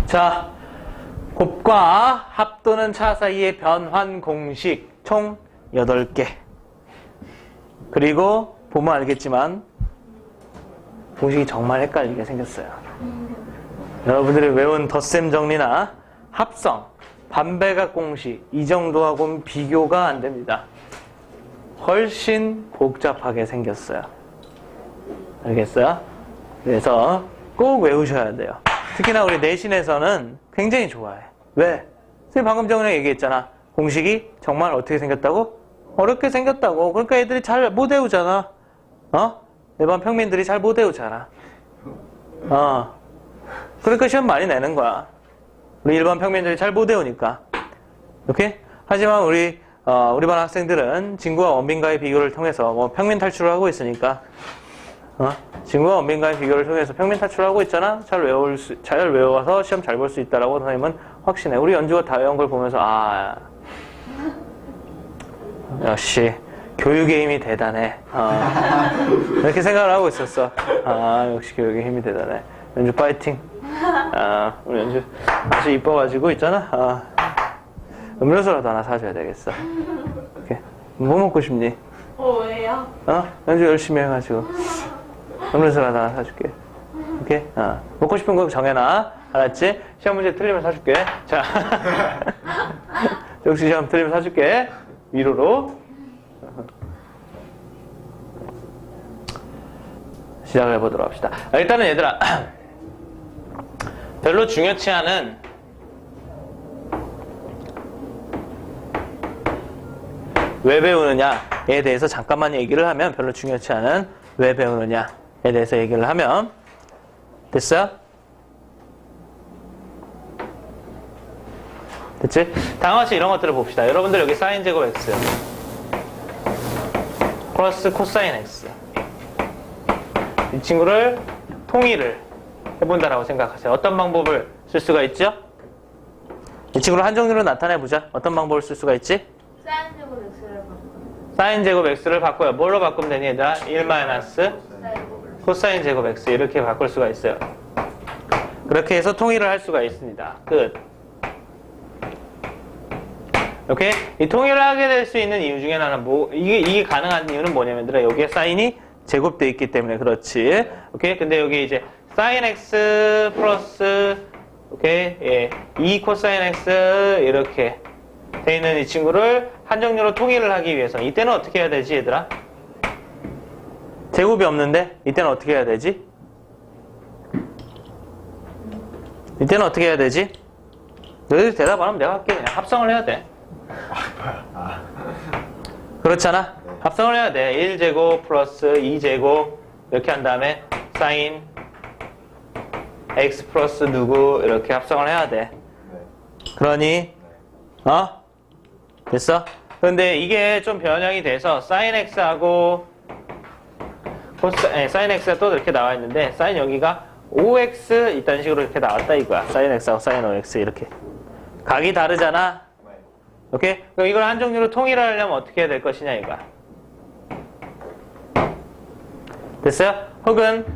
자, 곱과 합 또는 차 사이의 변환 공식 총 8개. 그리고 보면 알겠지만 공식이 정말 헷갈리게 생겼어요. 여러분들이 외운 덧셈 정리나 합성, 반배각 공식 이 정도하고는 비교가 안 됩니다. 훨씬 복잡하게 생겼어요. 알겠어요? 그래서 꼭 외우셔야 돼요. 특히나 우리 내신에서는 굉장히 좋아해. 왜? 선생님 방금 전에 얘기했잖아. 공식이 정말 어떻게 생겼다고? 어렵게 생겼다고. 그러니까 애들이 잘 못 외우잖아. 일반 평민들이 잘 못 외우잖아. 그러니까 시험 많이 내는 거야. 우리 일반 평민들이 잘 못 외우니까. 오케이? 하지만 우리 반 학생들은 진구와 원빈과의 비교를 통해서 뭐 평민 탈출을 하고 있으니까 진구와 원빈과의 비교를 통해서 평민 탈출을 하고 있잖아. 잘 외워서 시험 잘 볼 수 있다라고 선생님은 확신해. 우리 연주가 다 외운 걸 보면서 역시 교육의 힘이 대단해. 이렇게 생각을 하고 있었어. 역시 교육의 힘이 대단해. 연주 파이팅. 우리 연주 아주 이뻐가지고 있잖아. 음료수라도 하나 사줘야 되겠어. 이렇게. 뭐 먹고 싶니? 왜요? 연주 열심히 해가지고 음료수라도 하나 사줄게. 오케이? 먹고 싶은 거 정해놔. 알았지? 시험 문제 틀리면 사줄게. 자, 역시 시험 틀리면 사줄게. 위로로. 시작을 해보도록 합시다. 일단은 얘들아, 별로 중요치 않은 왜 배우느냐에 대해서 잠깐만 얘기를 하면, 별로 중요치 않은 왜 배우느냐에 대해서 얘기를 하면, 됐어요? 됐지? 다음같이 이런 것들을 봅시다. 여러분들 여기 사인 제곱 x 플러스 코사인 x, 이 친구를 통일을 해본다라고 생각하세요. 어떤 방법을 쓸 수가 있죠? 이 친구를 한 종류로 나타내보자. 어떤 방법을 쓸 수가 있지? 사인 제곱 x를 바꿔요. 사인 제곱 x를 바꿔요. 뭘로 바꾸면 되니 얘들아? 1 마이너스 코사인 제곱 x 이렇게 바꿀 수가 있어요. 그렇게 해서 통일을 할 수가 있습니다. 끝. 오케이? 이 통일을 하게 될 수 있는 이유 중에 하나는 이게 가능한 이유는 뭐냐면 얘들아, 여기에 사인이 제곱되어 있기 때문에 그렇지. 오케이? 근데 여기 이제 사인 x 플러스 오케이? 2 코사인 x 이렇게 돼 있는 이 친구를 한 종류로 통일을 하기 위해서 이때는 어떻게 해야 되지 얘들아? 제곱이 없는데 이때는 어떻게 해야 되지? 이때는 어떻게 해야 되지? 너희들 대답 안 하면 내가 할게. 그냥 합성을 해야 돼. 그렇잖아? 합성을 해야 돼. 1제곱 플러스 2제곱 이렇게 한 다음에 사인 x 플러스 누구 이렇게 합성을 해야 돼. 그러니 됐어? 근데 이게 좀 변형이 돼서 사인 x하고 사인 x가 또 이렇게 나와 있는데 사인 여기가 5x 이딴 식으로 이렇게 나왔다 이거야. 사인 x하고 사인 5x 이렇게 각이 다르잖아. 오케이? 그럼 이걸 한 종류로 통일을 하려면 어떻게 해야 될 것이냐 이거야. 됐어요? 혹은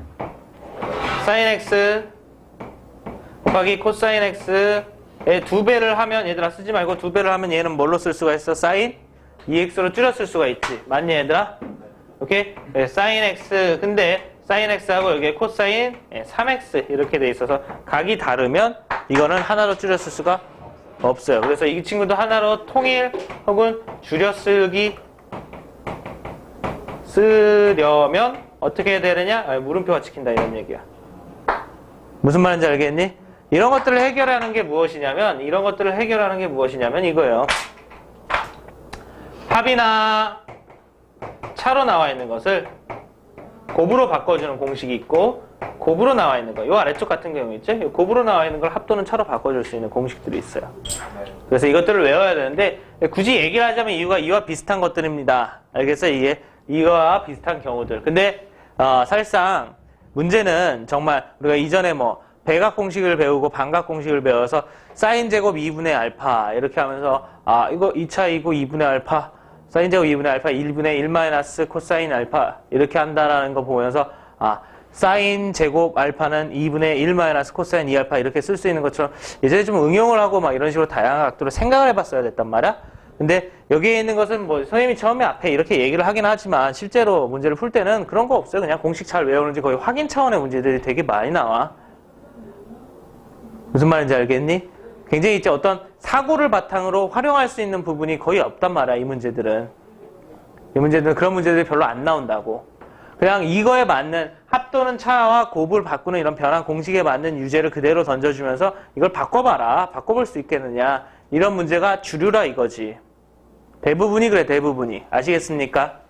사인 x 곱하기 코사인 x의 2배를 하면, 얘들아 쓰지 말고 2배를 하면 얘는 뭘로 쓸 수가 있어? 사인 2x로 줄여 쓸 수가 있지. 맞니 얘들아? 오케이? 사인 x, 근데 사인 x하고 여기에 코사인 3x 이렇게 돼 있어서 각이 다르면 이거는 하나로 줄여 쓸 수가 없어요. 그래서 이 친구도 하나로 통일 혹은 줄여 쓰려면 어떻게 해야 되느냐? 물음표가 찍힌다 이런 얘기야. 무슨 말인지 알겠니? 이런 것들을 해결하는 게 무엇이냐면 이거예요. 합이나 차로 나와 있는 것을 곱으로 바꿔주는 공식이 있고, 곱으로 나와 있는 거, 이 아래쪽 같은 경우 있죠? 곱으로 나와 있는 걸 합 또는 차로 바꿔줄 수 있는 공식들이 있어요. 그래서 이것들을 외워야 되는데, 굳이 얘기를 하자면 이유가 이와 비슷한 것들입니다. 알겠어? 이와 비슷한 경우들. 근데 사실상 문제는 정말 우리가 이전에 뭐 배각 공식을 배우고 반각 공식을 배워서 사인 제곱 2분의 알파 이렇게 하면서 이거 2차이고 2분의 알파, 사인 제곱 2분의 알파 1분의 1 마이너스 코사인 알파 이렇게 한다라는 거 보면서 사인 제곱 알파는 2분의 1 마이너스 코사인 2알파 이렇게 쓸 수 있는 것처럼 예전에 좀 응용을 하고 막 이런 식으로 다양한 각도로 생각을 해봤어야 됐단 말이야. 근데 여기에 있는 것은 뭐 선생님이 처음에 앞에 이렇게 얘기를 하긴 하지만 실제로 문제를 풀 때는 그런 거 없어요. 그냥 공식 잘 외우는지 거의 확인 차원의 문제들이 되게 많이 나와. 무슨 말인지 알겠니? 굉장히 이제 어떤 사고를 바탕으로 활용할 수 있는 부분이 거의 없단 말이야, 이 문제들은. 이 문제들은 그런 문제들이 별로 안 나온다고. 그냥 이거에 맞는 합 또는 차와 곱을 바꾸는 이런 변환 공식에 맞는 유제를 그대로 던져주면서 이걸 바꿔봐라. 바꿔볼 수 있겠느냐. 이런 문제가 주류라 이거지. 대부분이 그래, 대부분이. 아시겠습니까?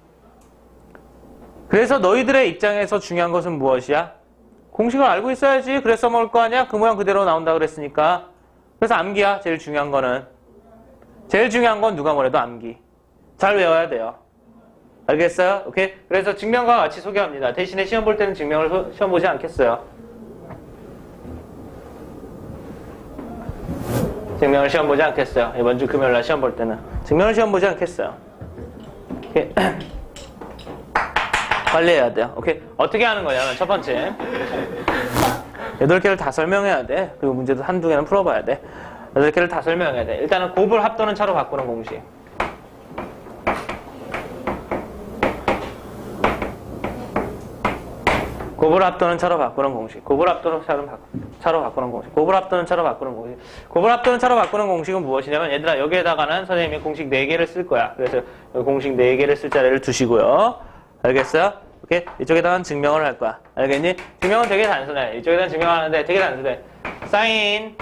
그래서 너희들의 입장에서 중요한 것은 무엇이야? 공식을 알고 있어야지. 그래 써먹을 거 아니야? 그 모양 그대로 나온다 그랬으니까. 그래서 암기야, 제일 중요한 거는. 제일 중요한 건 누가 뭐래도 암기. 잘 외워야 돼요. 알겠어요? 오케이? 그래서 증명과 같이 소개합니다. 대신에 시험 볼 때는 증명을 시험 보지 않겠어요. 증명을 시험 보지 않겠어요. 이번 주 금요일날 시험 볼 때는. 증명을 시험 보지 않겠어요. 오케이? 빨리 해야 돼요. 오케이? 어떻게 하는 거냐면 첫 번째. 8개를 다 설명해야 돼. 그리고 문제도 한두 개는 풀어봐야 돼. 8개를 다 설명해야 돼. 일단은 곱을 합 또는 차로 바꾸는 공식. 곱을 합 또는 차로 바꾸는 공식. 곱을 합 또는 차로 바꾸는 공식. 곱을 합 또는 차로 바꾸는 공식. 곱을 합 또는 차로 바꾸는 공식은 무엇이냐면 얘들아 여기에다가는 선생님이 공식 4개를 쓸 거야. 그래서 여기 공식 4개를 쓸 자리를 두시고요. 알겠어요? 오케이? 이쪽에다가는 증명을 할 거야. 알겠니? 증명은 되게 단순해. 이쪽에다가 증명하는데 되게 단순해. 사인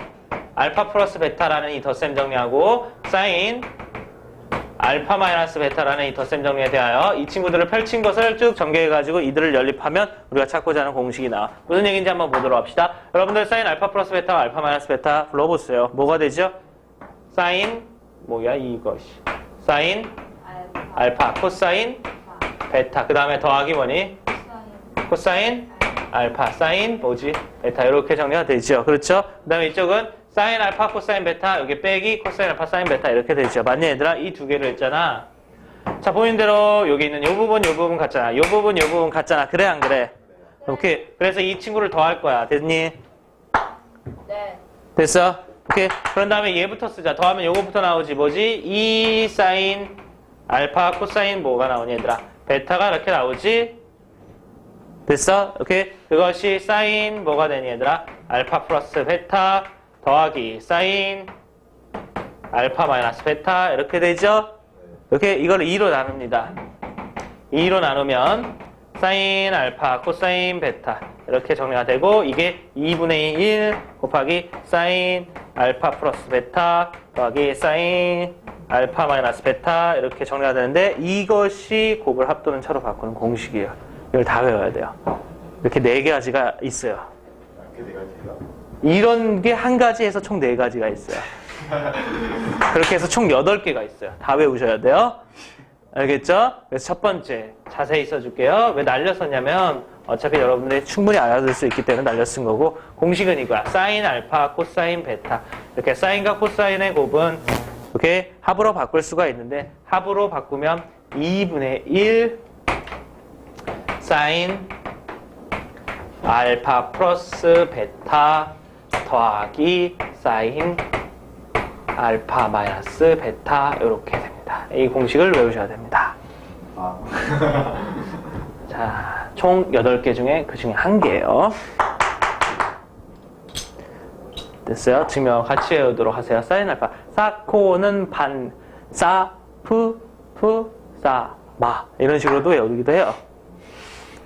알파 플러스 베타라는 이 덧셈 정리하고 사인 알파 마이너스 베타라는 이 덧셈 정리에 대하여 이 친구들을 펼친 것을 쭉 전개해가지고 이들을 연립하면 우리가 찾고자 하는 공식이 나와. 무슨 얘기인지 한번 보도록 합시다. 여러분들 사인 알파 플러스 베타와 알파 마이너스 베타 불러보세요. 뭐가 되죠? 사인 뭐야 이것이 사인 알파 코사인 베타 그 다음에 더하기 뭐니? 코사인 알파 사인 뭐지? 베타 이렇게 정리가 되죠. 그렇죠? 그 다음에 이쪽은 사인 알파 코사인 베타 여기 빼기 코사인 알파 사인 베타 이렇게 되죠. 맞니 얘들아? 이 두 개를 했잖아. 자 보이는 대로 여기 있는 요 부분 같잖아. 요 부분 같잖아. 그래 안 그래? 오케이. 그래서 이 친구를 더할 거야. 됐니? 네. 됐어? 오케이. 그런 다음에 얘부터 쓰자. 더하면 요거부터 나오지. 뭐지? 2 사인 알파 코사인 뭐가 나오니 얘들아? 베타가 이렇게 나오지? 됐어? 오케이. 그것이 사인 뭐가 되니 얘들아? 알파 플러스 베타 더하기 사인 알파 마이너스 베타 이렇게 되죠? 이렇게 이걸 2로 나눕니다. 2로 나누면 사인 알파 코사인 베타 이렇게 정리가 되고 이게 2분의 1 곱하기 사인 알파 플러스 베타 더하기 사인 알파 마이너스 베타 이렇게 정리가 되는데 이것이 곱을 합 또는 차로 바꾸는 공식이에요. 이걸 다 외워야 돼요. 이렇게 4가지가 있어요. 이렇게 4가지가? 이런 게 한 가지에서 총 4가지가 있어요. 그렇게 해서 총 8개가 있어요. 다 외우셔야 돼요. 알겠죠? 그래서 첫 번째 자세히 써줄게요. 왜 날려 썼냐면 어차피 여러분들이 충분히 알아들 수 있기 때문에 날려 쓴 거고 공식은 이거야. 사인 알파 코사인 베타 이렇게 사인과 코사인의 곱은 이렇게 합으로 바꿀 수가 있는데 합으로 바꾸면 2분의 1 사인 알파 플러스 베타 더하기 사인 알파 마이너스 베타 이렇게 됩니다. 이 공식을 외우셔야 됩니다. 아. 자, 총 8개 중에 그 중에 1개예요. 됐어요? 증명 같이 외우도록 하세요. 사인 알파 사코는 반 사푸 사 이런 식으로도 외우기도 해요.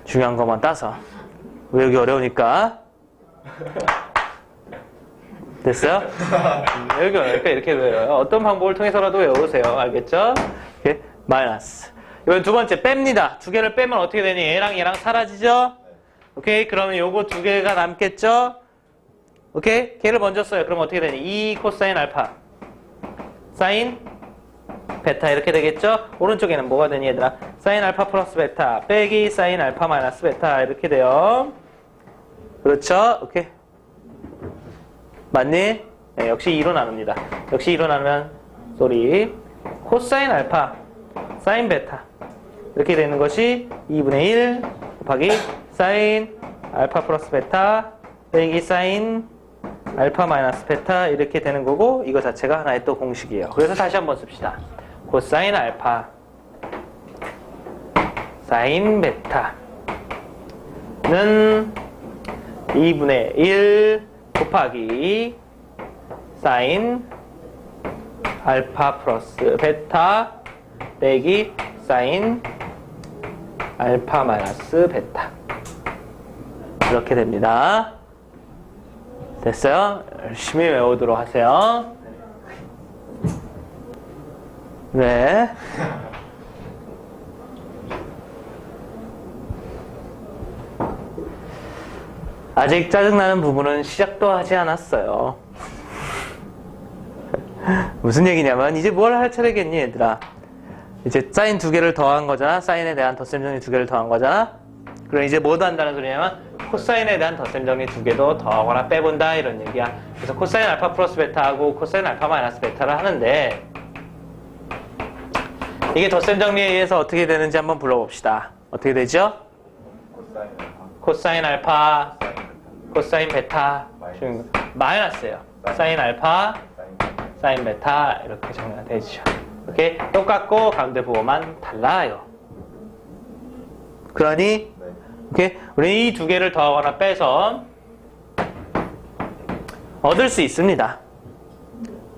중요한 것만 따서 외우기 어려우니까. 됐어요? 외우기 어려우니까 이렇게 외워요. 어떤 방법을 통해서라도 외우세요. 알겠죠? 이렇게 마이너스. 이번 두 번째 뺍니다. 2개를 빼면 어떻게 되니? 얘랑 사라지죠? 오케이? 그러면 요거 2개가 남겠죠? 오케이? 걔를 먼저 써요. 그럼 어떻게 되니? 2 코사인 알파 사인 베타 이렇게 되겠죠? 오른쪽에는 뭐가 되니 얘들아? 사인 알파 플러스 베타 빼기 사인 알파 마이너스 베타 이렇게 돼요. 그렇죠? 오케이. 맞니? 네, 역시 2로 나눕니다. 역시 2로 나누면 코사인 알파 사인 베타 이렇게 되는 것이 2분의 1 곱하기 사인 알파 플러스 베타 빼기 사인 알파 마이너스 베타 이렇게 되는 거고 이거 자체가 하나의 또 공식이에요. 그래서 다시 한번 씁시다. 코사인 알파 사인 베타는 2분의 1 곱하기 사인 알파 플러스 베타 빼기 사인 알파 마이너스 베타 이렇게 됩니다. 됐어요? 열심히 외우도록 하세요. 네. 아직 짜증나는 부분은 시작도 하지 않았어요. 무슨 얘기냐면 이제 뭘 할 차례겠니 얘들아. 이제 사인 두 개를 더한 거잖아. 사인에 대한 덧셈 정리 두 개를 더한 거잖아. 그럼 이제 뭐도 한다는 소리냐면 코사인에 대한 덧셈 정리 두 개도 더하거나 빼본다 이런 얘기야. 그래서 코사인 알파 플러스 베타하고 코사인 알파 마이너스 베타를 하는데 이게 덧셈 정리에 의해서 어떻게 되는지 한번 불러봅시다. 어떻게 되죠? 코사인 코사인 알파 알파, 코사인 베타 마이너스예요. 사인 알파 사인 베타 이렇게 정리가 되죠. 이렇게 똑같고 가운데 부호만 달라요. 그러니 네. 오케이? 우리 이 두 개를 더하거나 빼서 얻을 수 있습니다.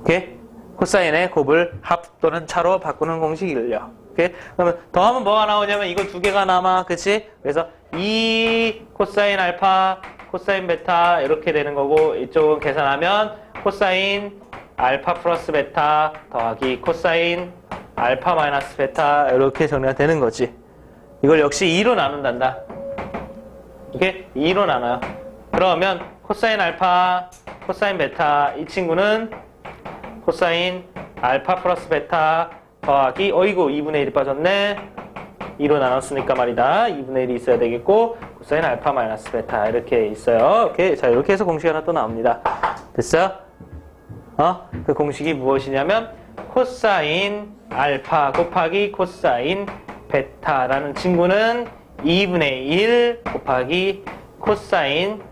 오케이? 코사인의 곱을 합 또는 차로 바꾸는 공식이요. 오케이? 그러면 더하면 뭐가 나오냐면 이거 두 개가 남아. 그치? 그래서 이 코사인 알파, 코사인 베타 이렇게 되는 거고 이쪽은 계산하면 코사인 알파 플러스 베타 더하기 코사인 알파 마이너스 베타 이렇게 정리가 되는 거지. 이걸 역시 2로 나눈단다. 이렇게 2로 나눠요. 그러면 코사인 알파, 코사인 베타 이 친구는 코사인 알파 플러스 베타 더하기 어이구 2분의 1이 빠졌네. 2로 나눴으니까 말이다. 2분의 1이 있어야 되겠고 코사인 알파 마이너스 베타 이렇게 있어요. 오케이. 자 이렇게 해서 공식이 하나 또 나옵니다. 됐어요? 그 공식이 무엇이냐면 코사인 알파 곱하기 코사인 베타라는 친구는 2분의 1 곱하기 코사인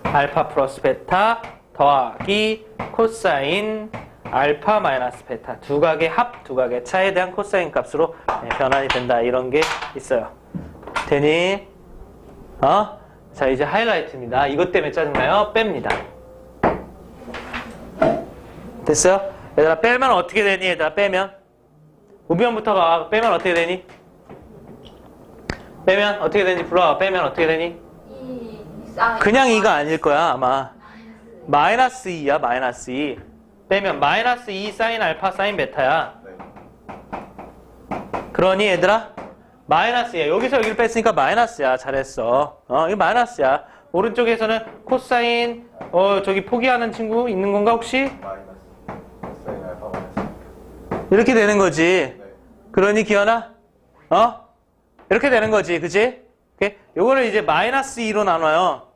알파 플러스 베타 더하기 코사인 알파 마이너스 베타 두 각의 합, 두 각의 차에 대한 코사인 값으로 변환이 된다. 이런 게 있어요. 되니? 자 이제 하이라이트입니다. 이것 때문에 짜증나요? 뺍니다. 됐어요? 얘들아 빼면 어떻게 되니? 얘들아 빼면 우변부터 가. 빼면 어떻게 되니? 빼면 어떻게 되는지 불러와. 빼면 어떻게 되니? 그냥 2가 아닐 거야 아마. 마이너스 2야 마이너스 2. 빼면 마이너스 2 사인 알파 사인 베타야. 네. 그러니 얘들아 마이너스야. 여기서 여기를 뺐으니까 마이너스야. 잘했어. 이거 마이너스야. 오른쪽에서는 코사인 저기 포기하는 친구 있는 건가 혹시? 마이너스 코사인 알파 마이너스. 이렇게 되는 거지. 네. 그러니 기현아 이렇게 되는 거지. 그치? 오케이? 요거를 이제 마이너스 2로 나눠요.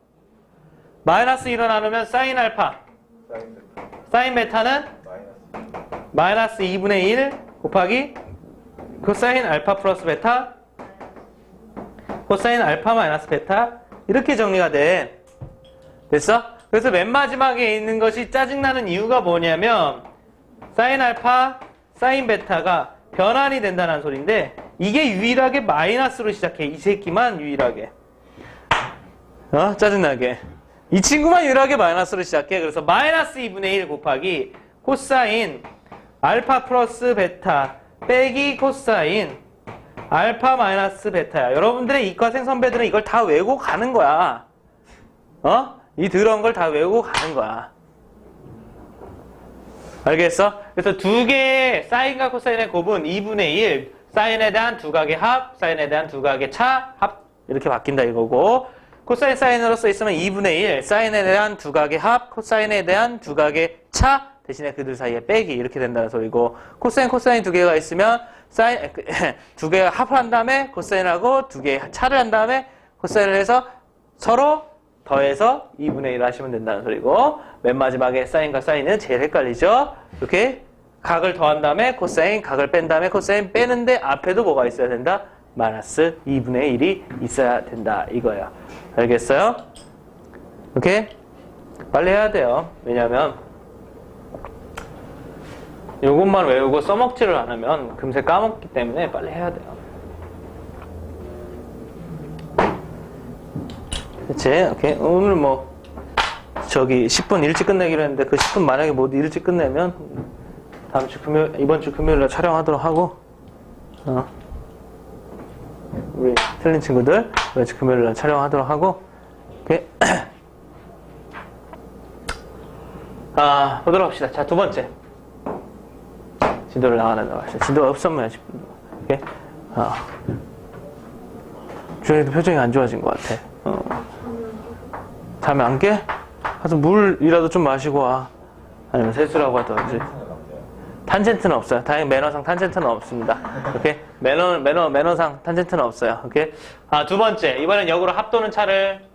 마이너스 2로 나누면 사인 알파 사인 베타. 사인 베타는 마이너스 2분의 1 곱하기 코사인 알파 플러스 베타 코사인 알파 마이너스 베타 이렇게 정리가 돼. 됐어? 그래서 맨 마지막에 있는 것이 짜증나는 이유가 뭐냐면 사인 알파 사인 베타가 변환이 된다는 소리인데 이게 유일하게 마이너스로 시작해. 이 새끼만 유일하게 짜증나게 이 친구만 유일하게 마이너스로 시작해. 그래서 마이너스 2분의 1 곱하기 코사인 알파 플러스 베타 빼기 코사인 알파 마이너스 베타야. 여러분들의 이과생 선배들은 이걸 다 외우고 가는 거야. 이 더러운 걸 다 외우고 가는 거야. 알겠어? 그래서 두 개의 사인과 코사인의 곱은 2분의 1 사인에 대한 두 각의 합, 사인에 대한 두 각의 차, 합 이렇게 바뀐다 이거고 코사인 사인으로 써 있으면 2분의 1 사인에 대한 두 각의 합, 코사인에 대한 두 각의 차 대신에 그들 사이에 빼기 이렇게 된다는 소리고 코사인 코사인 두 개가 있으면 사인 두 개가 합을 한 다음에 코사인하고 두 개의 차를 한 다음에 코사인을 해서 서로 더해서 2분의 1 하시면 된다는 소리고 맨 마지막에 사인과 사인은 제일 헷갈리죠. 이렇게 각을 더한 다음에 코사인, 각을 뺀 다음에 코사인 빼는데 앞에도 뭐가 있어야 된다? 마이너스 2분의 1이 있어야 된다 이거예요. 알겠어요? 오케이? 빨리 해야 돼요. 왜냐면 요것만 외우고 써먹지를 않으면 금세 까먹기 때문에 빨리 해야 돼요. 그치? 오케이. 오늘 뭐 저기 10분 일찍 끝내기로 했는데 그 10분 만약에 못 일찍 끝내면 다음 주 금요일, 이번 주 금요일에 촬영하도록 하고 우리 틀린 친구들 이번 주 금요일에 촬영하도록 하고 오케이. 보도록 합시다. 자, 두 번째 진도를 나가는 합시다. 진도가 없으면 10분 오케이. 주현이도 표정이 안 좋아진 것 같아. 잠이 안 깨? 가서 물이라도 좀 마시고 와. 아니면 세수라고 하든지. 탄젠트는 없어요. 다행히 매너상 탄젠트는 없습니다. 오케이? 매너상 탄젠트는 없어요. 오케이? 두 번째. 이번엔 역으로 합 또는 차를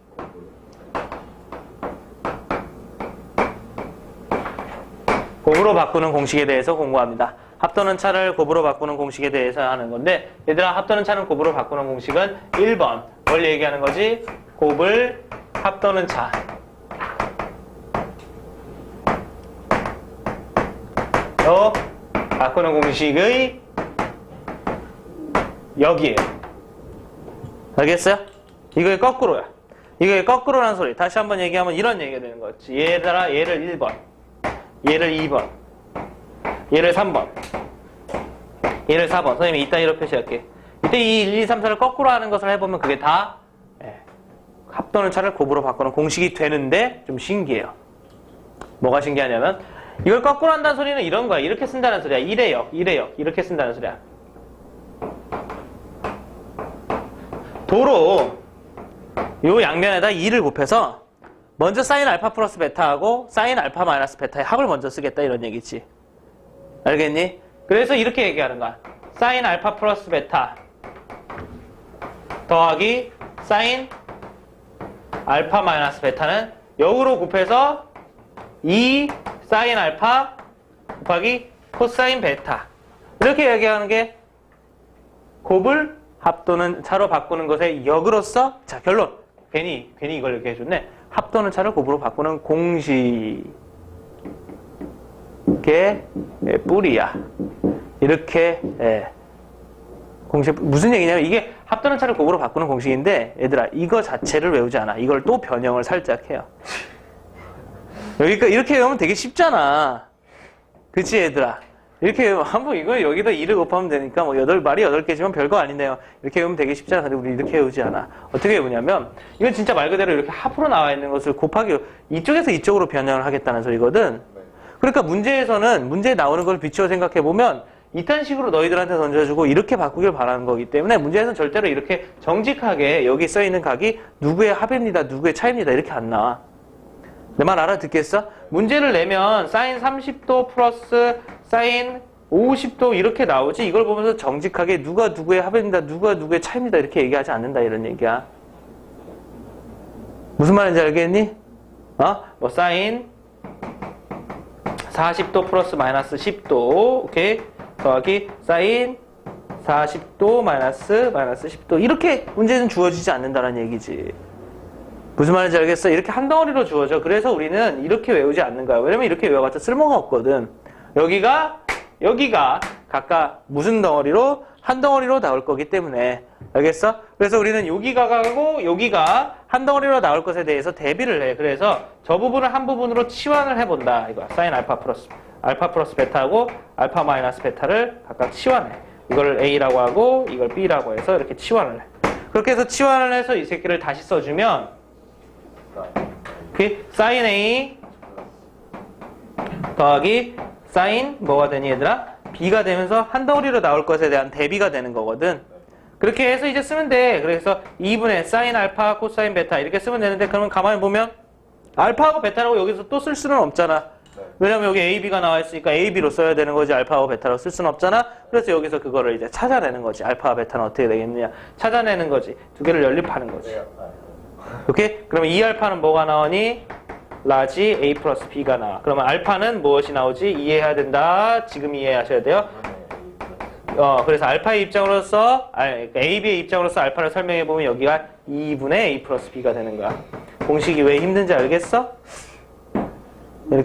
곱으로 바꾸는 공식에 대해서 공부합니다. 합 또는 차를 곱으로 바꾸는 공식에 대해서 하는 건데, 얘들아, 합 또는 차는 곱으로 바꾸는 공식은 1번. 뭘 얘기하는 거지? 곱을 합 또는 차. 바꾸는 공식의 여기에요. 알겠어요? 이거의 거꾸로야. 이거의 거꾸로라는 소리. 다시 한번 얘기하면 이런 얘기가 되는 거지. 얘들아, 얘를 1번, 얘를 2번, 얘를 3번, 얘를 4번. 선생님이 이따위로 표시할게. 이때 이 1, 2, 3, 4를 거꾸로 하는 것을 해보면 그게 다 합 또는 차를 곱으로 바꾸는 공식이 되는데 좀 신기해요. 뭐가 신기하냐면 이걸 거꾸로 한다는 소리는 이런 거야. 이렇게 쓴다는 소리야. 1의 역, 1의 역 이렇게 쓴다는 소리야. 도로 요 양면에다 2를 곱해서 먼저 사인 알파 플러스 베타하고 사인 알파 마이너스 베타의 합을 먼저 쓰겠다 이런 얘기지. 알겠니? 그래서 이렇게 얘기하는 거야. 사인 알파 플러스 베타 더하기 사인 알파 마이너스 베타는 역으로 곱해서 2 사인 알파 곱하기 코사인 베타 이렇게 얘기하는 게 곱을 합 또는 차로 바꾸는 것의 역으로서 자 결론 괜히 이걸 이렇게 해줬네. 합 또는 차를 곱으로 바꾸는 공식의 뿌리야. 이렇게 공식 무슨 얘기냐면 이게 합 또는 차를 곱으로 바꾸는 공식인데 얘들아 이거 자체를 외우지 않아. 이걸 또 변형을 살짝 해요. 여기까 이렇게 외우면 되게 쉽잖아. 그치 얘들아? 이렇게 외우면 한번 이거 여기다 2를 곱하면 되니까 뭐 말이 8개지만 별거 아닌데요. 이렇게 외우면 되게 쉽잖아. 근데 우리 이렇게 외우지 않아. 어떻게 외우냐면 이건 진짜 말 그대로 이렇게 합으로 나와 있는 것을 곱하기 이쪽에서 이쪽으로 변형을 하겠다는 소리거든. 그러니까 문제에서는 문제에 나오는 걸 비추어 생각해 보면 이딴 식으로 너희들한테 던져주고 이렇게 바꾸길 바라는 거기 때문에 문제에서는 절대로 이렇게 정직하게 여기 써있는 각이 누구의 합입니다. 누구의 차입니다. 이렇게 안 나와. 내 말 알아듣겠어? 문제를 내면 사인 30도 플러스 사인 50도 이렇게 나오지 이걸 보면서 정직하게 누가 누구의 합입니다. 누가 누구의 차입니다. 이렇게 얘기하지 않는다 이런 얘기야. 무슨 말인지 알겠니? 뭐 사인 40도 플러스 마이너스 10도 오케이 더하기 사인 40도 마이너스 10도 이렇게 문제는 주어지지 않는다는 얘기지. 무슨 말인지 알겠어? 이렇게 한 덩어리로 주어져. 그래서 우리는 이렇게 외우지 않는 거야. 왜냐면 이렇게 외워봤자 쓸모가 없거든. 여기가 각각 무슨 덩어리로? 한 덩어리로 나올 거기 때문에. 알겠어? 그래서 우리는 여기가 가고 여기가 한 덩어리로 나올 것에 대해서 대비를 해. 그래서 저 부분을 한 부분으로 치환을 해본다. 이거야. 사인 알파 플러스 베타하고 알파 마이너스 베타를 각각 치환해. 이걸 A라고 하고 이걸 B라고 해서 이렇게 치환을 해. 그렇게 해서 치환을 해서 이 새끼를 다시 써주면 사인 A 더하기 사인 뭐가 되니 얘들아? B가 되면서 한 덩어리로 나올 것에 대한 대비가 되는 거거든. 그렇게 해서 이제 쓰면 돼. 그래서 2분의 사인 알파 코사인 베타 이렇게 쓰면 되는데 그러면 가만히 보면 알파하고 베타라고 여기서 또 쓸 수는 없잖아. 왜냐면 여기 A, B가 나와 있으니까 A, B로 써야 되는 거지 알파하고 베타로 쓸 수는 없잖아. 그래서 여기서 그거를 이제 찾아내는 거지. 알파와 베타는 어떻게 되겠느냐. 찾아내는 거지. 두 개를 연립하는 거지. 오케이? 그러면 이 알파는 뭐가 나오니? 라지 A 플러스 B가 나와. 그러면 알파는 무엇이 나오지? 이해해야 된다. 지금 이해하셔야 돼요. 그래서 알파의 입장으로서, AB의 입장으로서 알파를 설명해보면 여기가 2분의 A 플러스 B가 되는 거야. 공식이 왜 힘든지 알겠어? 이렇게